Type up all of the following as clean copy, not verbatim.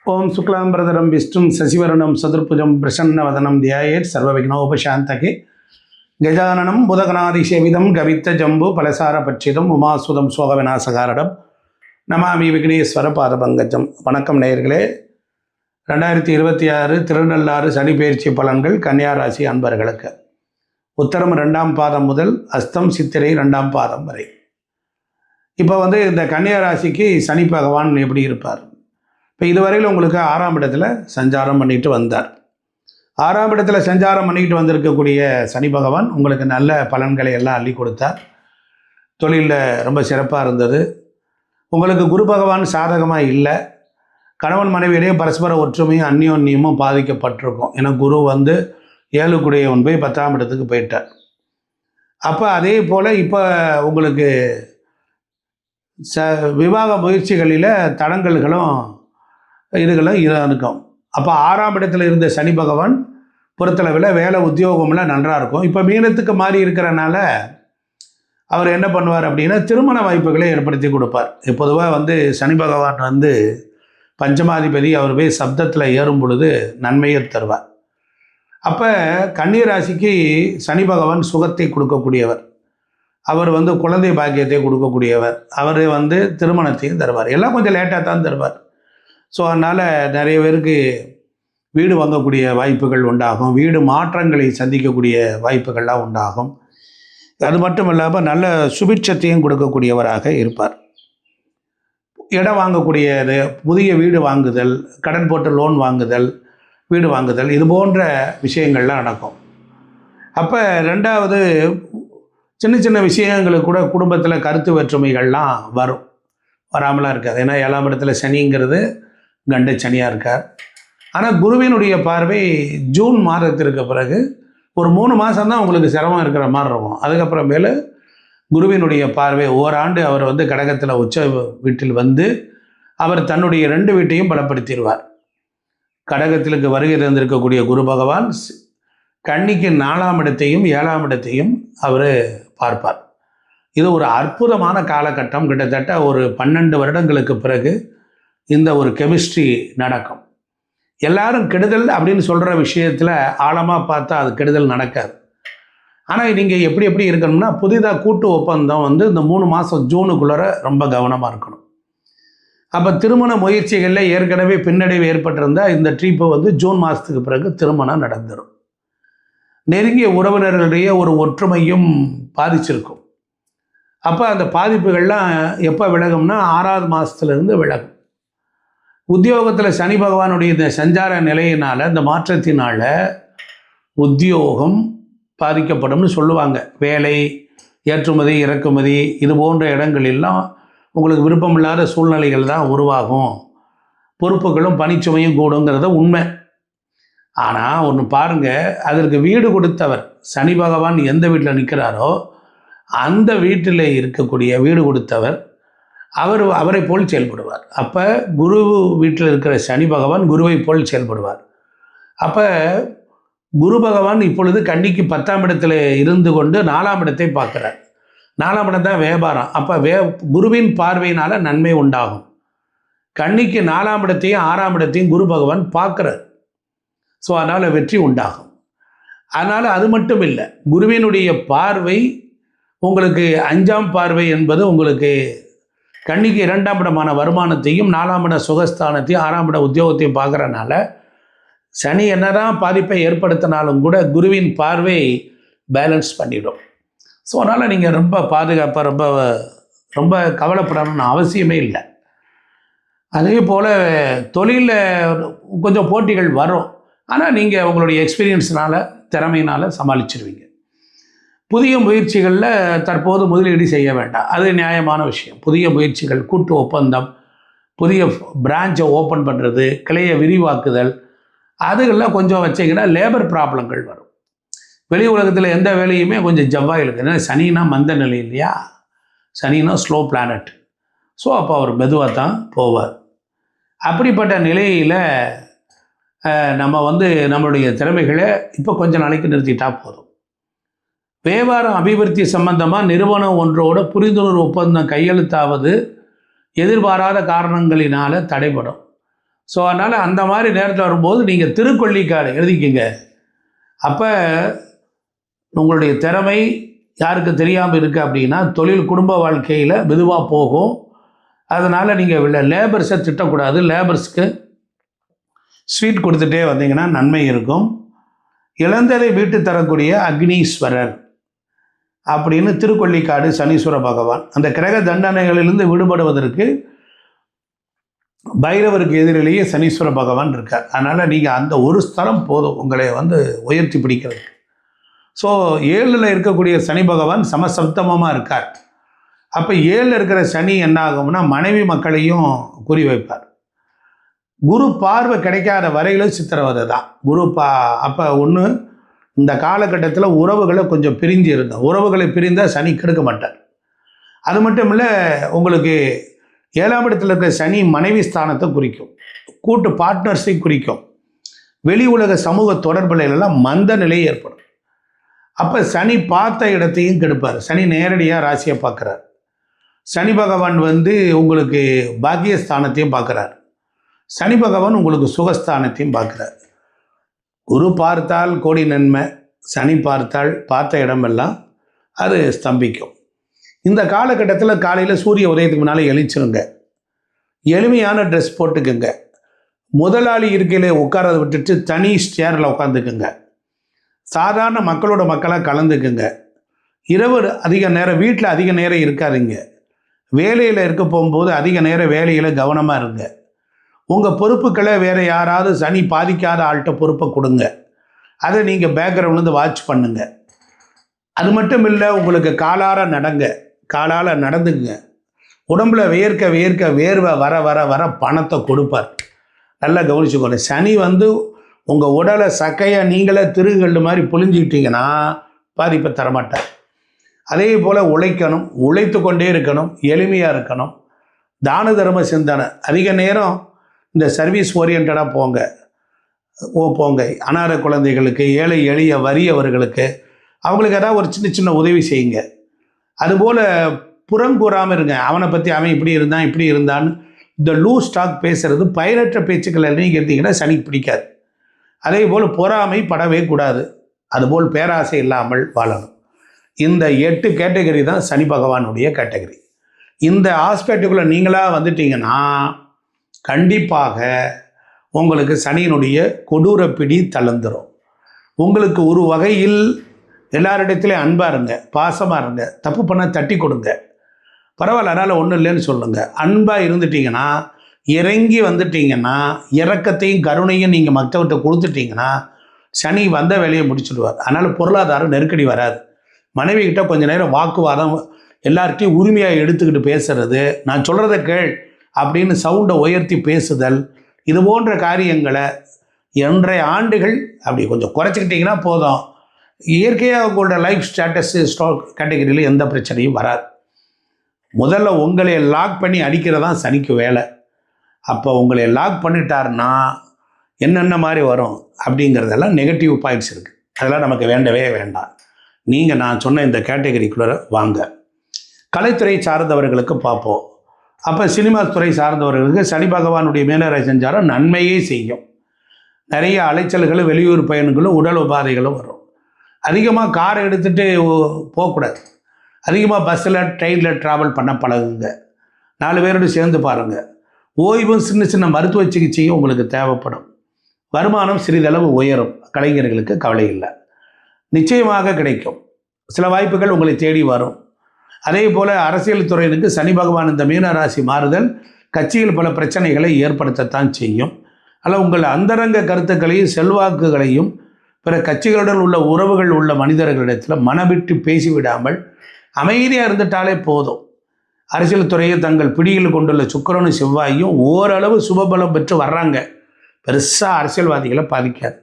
ஓம் சுக்லாம்பிரதரம் விஷ்ணும் சசிவரணம் சதுர்புஜம் பிரசன்னவதனம் தியாயேத் சர்வவிக்னோபசாந்தகே கஜானனம் புதகணாதிசேவிதம் கவித்த ஜம்பு பலசார பட்சிதம் உமாசுதம் சோக விநாசகாரடம் நமாமி விக்னேஸ்வர பாதபங்கஜம். வணக்கம் நேயர்களே. 2026 திருநள்ளாறு சனி பயிற்சி பலன்கள் கன்னியாராசி அன்பர்களுக்கு உத்தரம் 2ஆம் பாதம் முதல் அஸ்தம் சித்திரை 2ஆம் பாதம் வரை. இப்போ இந்த கன்னியாராசிக்கு சனி பகவான் எப்படி இருப்பார்? இப்போ இதுவரையில் உங்களுக்கு 6ஆம் இடத்துல சஞ்சாரம் பண்ணிட்டு வந்தார். 6ஆம் இடத்துல சஞ்சாரம் பண்ணிக்கிட்டு வந்திருக்கக்கூடிய சனி பகவான் உங்களுக்கு நல்ல பலன்களை எல்லாம் அள்ளி கொடுத்தார். தொழிலில் ரொம்ப சிறப்பாக இருந்தது. உங்களுக்கு குரு பகவான் சாதகமாக இல்லை. கணவன் மனைவியிடையே பரஸ்பர ஒற்றுமையும் அந்யோன்யமும் பாதிக்கப்பட்டிருக்கும். ஏன்னா குரு 7 போய் 10ஆம் இடத்துக்கு போயிட்டார். அப்போ அதே போல் இப்போ உங்களுக்கு விவாக முயற்சிகளில் தடங்கல்களும் இதுகளும் இருக்கும். அப்போ 6ஆம் இடத்துல இருந்த சனி பகவான் பொறுத்தளவில் வேலை உத்தியோகம்லாம் நன்றாக இருக்கும். இப்போ மீனத்துக்கு மாறி இருக்கிறனால அவர் என்ன பண்ணுவார் அப்படின்னா திருமண வாய்ப்புகளை ஏற்படுத்தி கொடுப்பார். பொதுவாக சனி பகவான் பஞ்சமாதிபதி, அவர் போய் சப்தத்தில் ஏறும் பொழுது நன்மையை தருவார். அப்போ கன்னிராசிக்கு சனி பகவான் சுகத்தை கொடுக்கக்கூடியவர். அவர் குழந்தை பாக்கியத்தை கொடுக்கக்கூடியவர். அவர் திருமணத்தையும் தருவார். எல்லாம் கொஞ்சம் லேட்டாக தான் தருவார். ஸோ அதனால் நிறைய பேருக்கு வீடு வாங்கக்கூடிய வாய்ப்புகள் உண்டாகும். வீடு மாற்றங்களை சந்திக்கக்கூடிய வாய்ப்புகள்லாம் உண்டாகும். அது மட்டும் இல்லாமல் நல்ல சுபிட்சத்தையும் கொடுக்கக்கூடியவராக இருப்பார். இடம் வாங்கக்கூடியது, புதிய வீடு வாங்குதல், கடன் போட்டு லோன் வாங்குதல், வீடு வாங்குதல், இது போன்ற விஷயங்கள்லாம் நடக்கும். அப்போ 2வது சின்ன சின்ன விஷயங்களுக்கு கூட குடும்பத்தில் கருத்து வேற்றுமைகள்லாம் வராமலாம் இருக்காது. ஏன்னா 7ஆம் இடத்துல சனிங்கிறது கண்ட சனியாக இருக்கார். ஆனால் குருவினுடைய பார்வை ஜூன் மாதத்திற்கு பிறகு ஒரு 3 மாதம்தான் உங்களுக்கு சிரமம் இருக்கிற மாதிரி இருக்கும். அதுக்கப்புறமேல குருவினுடைய பார்வை ஓராண்டு அவர் கடகத்தில் உச்ச வீட்டில் அவர் தன்னுடைய 2 வீட்டையும் பலப்படுத்திடுவார். கடகத்திற்கு வருகை தந்திருக்கக்கூடிய குரு பகவான் கன்னிக்கு 4ஆம் இடத்தையும் 7ஆம் இடத்தையும் அவர் பார்ப்பார். இது ஒரு அற்புதமான காலகட்டம். கிட்டத்தட்ட ஒரு 12 வருடங்களுக்கு பிறகு இந்த ஒரு கெமிஸ்ட்ரி நடக்கும். எல்லாரும் கெடுதல் அப்படின்னு சொல்கிற விஷயத்தில் ஆழமாக பார்த்தா அது கெடுதல் நடக்காது. ஆனால் நீங்கள் எப்படி இருக்கணும்னா, புதிதாக கூட்டு ஒப்பந்தம் இந்த 3 மாதம் ஜூனுக்குள்ளே ரொம்ப கவனமாக இருக்கணும். அப்போ திருமண முயற்சிகளில் ஏற்கனவே பின்னடைவு ஏற்பட்டிருந்தால் இந்த ட்ரீப்பு ஜூன் மாதத்துக்கு பிறகு திருமணம் நடந்துடும். நெருங்கிய உறவினர்களுடைய ஒரு ஒற்றுமையும் பாதிச்சிருக்கும். அப்போ அந்த பாதிப்புகள்லாம் எப்போ விலகும்னா 6ஆவது மாதத்துலேருந்து விலகும். உத்தியோகத்தில் சனி பகவானுடைய இந்த சஞ்சார நிலையினால், இந்த மாற்றத்தினால் உத்தியோகம் பாதிக்கப்படும்னு சொல்லுவாங்க. வேலை, ஏற்றுமதி, இறக்குமதி, இது போன்ற இடங்களெல்லாம் உங்களுக்கு விருப்பமில்லாத சூழ்நிலைகள் தான் உருவாகும். பொறுப்புகளும் பணிச்சுமையும் கூடுங்கிறத உண்மை. ஆனால் ஒன்று பாருங்கள், அதற்கு வீடு கொடுத்தவர் சனி பகவான் எந்த வீட்டில் நிற்கிறாரோ அந்த வீட்டில் இருக்கக்கூடிய வீடு கொடுத்தவர் அவரை போல் செயல்படுவார். அப்போ குரு வீட்டில் இருக்கிற சனி பகவான் குருவை போல் செயல்படுவார். அப்போ குரு பகவான் இப்பொழுது கன்னிக்கு 10ஆம் இடத்துல இருந்து கொண்டு 4ஆம் இடத்தை பார்க்குறார். 4ஆம் இடம் தான் வியாபாரம். அப்போ குருவின் பார்வையினால் நன்மை உண்டாகும். கன்னிக்கு 4ஆம் இடத்தையும் 6ஆம் இடத்தையும் குரு பகவான் பார்க்குறார். ஸோ அதனால் வெற்றி உண்டாகும். அதனால் அது மட்டும் இல்லை, குருவினுடைய பார்வை உங்களுக்கு 5ஆம் பார்வை என்பது உங்களுக்கு கன்னிக்கு 2ஆம் இடமான வருமானத்தையும் 4ஆம் இட சுகஸ்தானத்தையும் 6ஆம் இட உத்தியோகத்தையும் பார்க்குறனால சனி என்னதான் பாதிப்பை ஏற்படுத்தினாலும் கூட குருவின் பார்வை பேலன்ஸ் பண்ணிடும். ஸோ அதனால் நீங்கள் ரொம்ப பாதுகாப்பாக ரொம்ப கவலைப்படணும்னு அவசியமே இல்லை. அதே போல் தொழிலில் கொஞ்சம் போட்டிகள் வரும். ஆனால் நீங்கள் உங்களுடைய எக்ஸ்பீரியன்ஸ்னால், திறமையினால் சமாளிச்சிருவீங்க. புதிய முயற்சிகளில் தற்போது முதலீடு செய்ய வேண்டாம். அது நியாயமான விஷயம். புதிய முயற்சிகள், கூட்டு ஒப்பந்தம், புதிய பிரான்ச்சை ஓப்பன் பண்ணுறது, கிளையை விரிவாக்குதல், அதுகளில் கொஞ்சம் வச்சிங்கன்னா லேபர் ப்ராப்ளங்கள் வரும். வெளி உலகத்தில் எந்த வேலையுமே கொஞ்சம் ஜவ்வாய் இருக்குது. ஏன்னா சனினா மந்த நிலை இல்லையா, சனினா ஸ்லோ பிளானட். ஸோ அப்போ அவர் மெதுவாக தான் போவார். அப்படிப்பட்ட நிலையில் நம்ம நம்மளுடைய திறமைகளை இப்போ கொஞ்சம் நாளைக்கு நிறுத்திட்டா போதும். வியாபாரம் அபிவிருத்தி சம்பந்தமாக நிறுவனம் ஒன்றோட புரிந்துணர்வு ஒப்பந்தம் கையெழுத்தாவது எதிர்பாராத காரணங்களினால் தடைபடும். ஸோ அதனால் அந்த மாதிரி நேரத்தில் வரும்போது நீங்கள் திருக்கொள்ளிக்காடு எழுதிக்கிங்க. அப்போ உங்களுடைய திறமை யாருக்கு தெரியாமல் இருக்குது அப்படின்னா தொழில் குடும்ப வாழ்க்கையில் மெதுவாக போகும். அதனால் நீங்கள் லேபர்ஸை திட்டக்கூடாது. லேபர்ஸ்க்கு ஸ்வீட் கொடுத்துட்டே வந்தீங்கன்னா நன்மை இருக்கும். இழந்ததை மீட்டு தரக்கூடிய அக்னீஸ்வரர் அப்படின்னு திருக்கொள்ளிக்காடு சனீஸ்வர பகவான். அந்த கிரக தண்டனைகளிலிருந்து விடுபடுவதற்கு பைரவருக்கு எதிரிலேயே சனீஸ்வர பகவான் இருக்கார். அதனால் நீங்கள் அந்த ஒரு ஸ்தலம் போதும் உங்களை உயர்த்தி பிடிக்கிறது. ஸோ 7ல் இருக்கக்கூடிய சனி பகவான் சமசப்தமமாக இருக்கார். அப்போ 7ல் இருக்கிற சனி என்ன ஆகும்னா மனைவி மக்களையும் குறி வைப்பார். குரு பார்வை கிடைக்காத வரையிலும் சித்திரவதை தான். அப்போ ஒன்று இந்த காலகட்டத்தில் உறவுகளை கொஞ்சம் பிரிஞ்சு இருந்தால், உறவுகளை பிரிந்தால் சனி கெடுக்க மாட்டார். அது மட்டும் இல்லை, உங்களுக்கு 7ஆம் இடத்துல இருக்கிற சனி மனைவி ஸ்தானத்தை குறிக்கும், கூட்டு பார்ட்னர்ஸை குறிக்கும். வெளி உலக சமூக தொடர்புகளெல்லாம் மந்த நிலை ஏற்படும். அப்போ சனி பார்த்த இடத்தையும் கெடுப்பார். சனி நேரடியாக ராசியை பார்க்குறார். சனி பகவான் உங்களுக்கு பாக்கியஸ்தானத்தையும் பார்க்குறார். சனி பகவான் உங்களுக்கு சுகஸ்தானத்தையும் பார்க்குறார். குரு பார்த்தால் கோடி நன்மை, சனி பார்த்தால் பார்த்த இடமெல்லாம் அது ஸ்தம்பிக்கும். இந்த காலகட்டத்தில் காலையில் சூரிய உதயத்துக்கு முன்னால் எழுச்சிருங்க. எளிமையான ட்ரெஸ் போட்டுக்குங்க. முதலாளி இருக்கையில் உட்காரதை விட்டுட்டு தனி ஸ்டேரில் உட்காந்துக்குங்க. சாதாரண மக்களோட மக்களாக கலந்துக்குங்க. இரவு அதிக நேரம் வீட்டில் அதிக நேரம் இருக்காதீங்க. வேலையில் இருக்க போகும்போது அதிக நேரம் வேலையில் கவனமாக இருங்க. உங்கள் பொறுப்புக்களை வேறு யாராவது சனி பாதிக்காத ஆள்கிட்ட பொறுப்பை கொடுங்க. அதை நீங்கள் பேக்ரவுண்ட்லேருந்து வாட்ச் பண்ணுங்க. அது மட்டும் இல்லை, உங்களுக்கு காலால் நடந்துங்க. உடம்புல வேர்க்க வேர்வை வர வர வர பணத்தை கொடுப்பார். நல்லா கவனிச்சுக்கோங்க. சனி உங்கள் உடலை சக்கையை நீங்களே திருகுகள் மாதிரி புழிஞ்சிக்கிட்டீங்கன்னா பாதிப்பை தரமாட்டார். அதே போல் உழைக்கணும், உழைத்து கொண்டே இருக்கணும், எளிமையாக இருக்கணும். தான தர்ம சிந்தனை அதிக நேரம் இந்த சர்வீஸ் ஓரியன்டாக போங்க. அனாதை குழந்தைகளுக்கு, ஏழை எளிய வறியவர்களுக்கு அவங்களுக்கு ஏதாவது ஒரு சின்ன சின்ன உதவி செய்யுங்க. அதுபோல் புறங்கூறாமல் இருங்க. அவனை பற்றி அவன் இப்படி இருந்தான்னு இந்த லூஸ் டாக் பேசுகிறது, பயனற்ற பேச்சுக்கள் நீங்கள் இருந்தீங்கன்னா சனிக்கு பிடிக்காது. அதே போல் பொறாமை படவே கூடாது. அதுபோல் பேராசை இல்லாமல் வாழணும். இந்த 8 கேட்டகரி தான் சனி பகவானுடைய கேட்டகரி. இந்த ஆஸ்பெக்டுக்குள்ளே நீங்களாக வந்துட்டீங்கன்னா கண்டிப்பாக உங்களுக்கு சனியினுடைய கொடூர பிடி தளர்ந்துடும். உங்களுக்கு ஒரு வகையில் எல்லாரிடத்துலையும் அன்பாக இருங்க, பாசமாக இருங்க. தப்பு பண்ண தட்டி கொடுங்க, பரவாயில்ல, அதனால் ஒன்றும் இல்லைன்னு சொல்லுங்கள். அன்பாக இருந்துட்டிங்கன்னா, இறங்கி வந்துட்டிங்கன்னா, இரக்கத்தையும் கருணையும் நீங்கள் மற்றவர்கிட்ட கொடுத்துட்டிங்கன்னா சனி வந்த வேலையை முடிச்சுடுவார். அதனால் பொருளாதார நெருக்கடி வராது. மனைவி கிட்ட கொஞ்சம் நேரம் வாக்குவாதம், எல்லார்ட்டையும் உரிமையாக எடுத்துக்கிட்டு பேசுறது, நான் சொல்கிறத கேள் அப்படின்னு சவுண்டை உயர்த்தி பேசுதல், இது போன்ற காரியங்களை இன்றைய ஆண்டுகள் அப்படி கொஞ்சம் குறைச்சிக்கிட்டிங்கன்னா போதும். இயற்கையாக உங்களோட லைஃப் ஸ்டேட்டஸ் கேட்டகரியில் எந்த பிரச்சனையும் வராது. முதல்ல உங்களை லாக் பண்ணி அடிக்கிறதான் சனிக்கு வேலை. அப்போ உங்களை லாக் பண்ணிட்டாருன்னா என்னென்ன மாதிரி வரும் அப்படிங்கிறதெல்லாம் நெகட்டிவ் பாயிண்ட்ஸ் இருக்குது. அதெல்லாம் நமக்கு வேண்டவே வேண்டாம். நீங்கள் நான் சொன்ன இந்த கேட்டகரிக்குள்ளே வாங்க. கலைத்துறை சார்ந்தவர்களுக்கு பார்ப்போம். அப்போ சினிமா துறை சார்ந்தவர்களுக்கு சனி பகவானுடைய மீனராசி சஞ்சாரம் நன்மையே செய்யும். நிறைய அலைச்சல்களும் வெளியூர் பயணங்களும் உடல் உபாதைகளும் வரும். அதிகமாக காரை எடுத்துகிட்டு போகக்கூடாது. அதிகமாக பஸ்ஸில் ட்ரெயினில் ட்ராவல் பண்ண பழகுங்க. 4 பேரோடு சேர்ந்து பாருங்கள். ஓய்வும் சின்ன சின்ன மருத்துவ சிகிச்சையும் உங்களுக்கு தேவைப்படும். வருமானம் சிறிதளவு உயரும். கலைஞர்களுக்கு கவலை இல்லை, நிச்சயமாக கிடைக்கும். சில வாய்ப்புகள் உங்களை தேடி வரும். அதே போல் அரசியல் துறையினருக்கு சனி பகவான் இந்த மீனராசி மாறுதல் கட்சியில் பல பிரச்சனைகளை ஏற்படுத்தத்தான் செய்யும். அல்ல உங்கள் அந்தரங்க கருத்துக்களையும் செல்வாக்குகளையும் பிற கட்சிகளுடன் உள்ள உறவுகள் உள்ள மனிதர்களிடத்தில் மனவிட்டு பேசிவிடாமல் அமைதியாக இருந்துட்டாலே போதும். அரசியல் துறையை தங்கள் பிடியில் கொண்டுள்ள சுக்கிரனும் செவ்வாயும் ஓரளவு சுபபலம் பெற்று வர்றாங்க. பெருசாக அரசியல்வாதிகளை பாதிக்காது.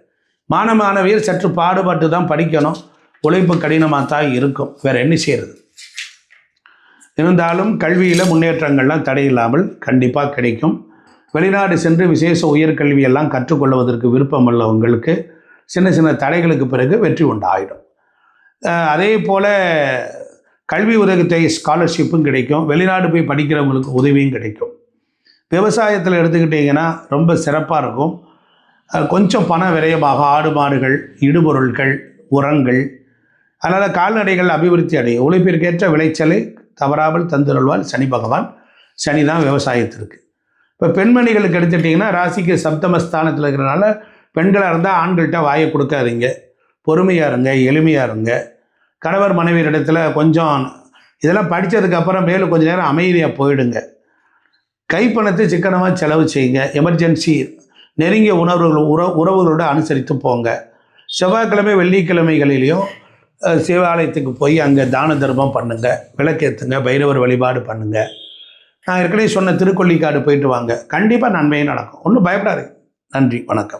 மாணவியர் சற்று பாடுபட்டு தான் படிக்கணும். உழைப்பு கடினமாக தான் இருக்கும். வேறு என்ன செய்கிறது? இருந்தாலும் கல்வியில் முன்னேற்றங்கள்லாம் தடையில்லாமல் கண்டிப்பாக கிடைக்கும். வெளிநாடு சென்று விசேஷ உயர்கல்வியெல்லாம் கற்றுக்கொள்வதற்கு விருப்பம் உள்ளவங்களுக்கு சின்ன சின்ன தடைகளுக்கு பிறகு வெற்றி உண்டாயிடும். அதே போல் கல்வி உதவித்தொகை ஸ்காலர்ஷிப்பும் கிடைக்கும். வெளிநாடு போய் படிக்கிறவங்களுக்கு உதவியும் கிடைக்கும். விவசாயத்தில் எடுத்துக்கிட்டிங்கன்னா ரொம்ப சிறப்பாக இருக்கும். கொஞ்சம் பண விரயமாக ஆடு மாடுகள், இடுபொருட்கள், உரங்கள், அதனால் கால்நடைகள் அபிவிருத்தி அடையும். உழைப்பிற்கேற்ற விளைச்சலை தவறாமல் தந்துருள்வார் சனி பகவான். சனி தான் விவசாயத்திற்கு. இப்போ பெண்மணிகளுக்கு எடுத்துட்டிங்கன்னா ராசிக்கு சப்தமஸ்தானத்தில் இருக்கிறனால பெண்களாக இருந்தால் ஆண்கள்கிட்ட வாயை கொடுக்காதீங்க, பொறுமையாக இருங்க, எளிமையாக இருங்க. கணவர் மனைவியரிடத்தில் கொஞ்சம் இதெல்லாம் படித்ததுக்கப்புறம் மேலும் கொஞ்சம் நேரம் அமைதியாக போயிடுங்க. கைப்பணத்தை சிக்கனமாக செலவு செய்யுங்க. எமர்ஜென்சி நெருங்கிய உறவுகளோடு அனுசரித்து போங்க. செவ்வாய்க்கிழமை வெள்ளிக்கிழமைகளிலையும் சிவாலயத்துக்கு போய் அங்கே தான தர்மம் பண்ணுங்கள், விளக்கேற்றுங்க, பைரவர் வழிபாடு பண்ணுங்கள். நான் ஏற்கனவே சொன்ன திருக்கொள்ளிக்காடு போயிட்டு வாங்க, கண்டிப்பாக நன்மையே நடக்கும். ஒன்றும் பயப்படாதீங்க. நன்றி, வணக்கம்.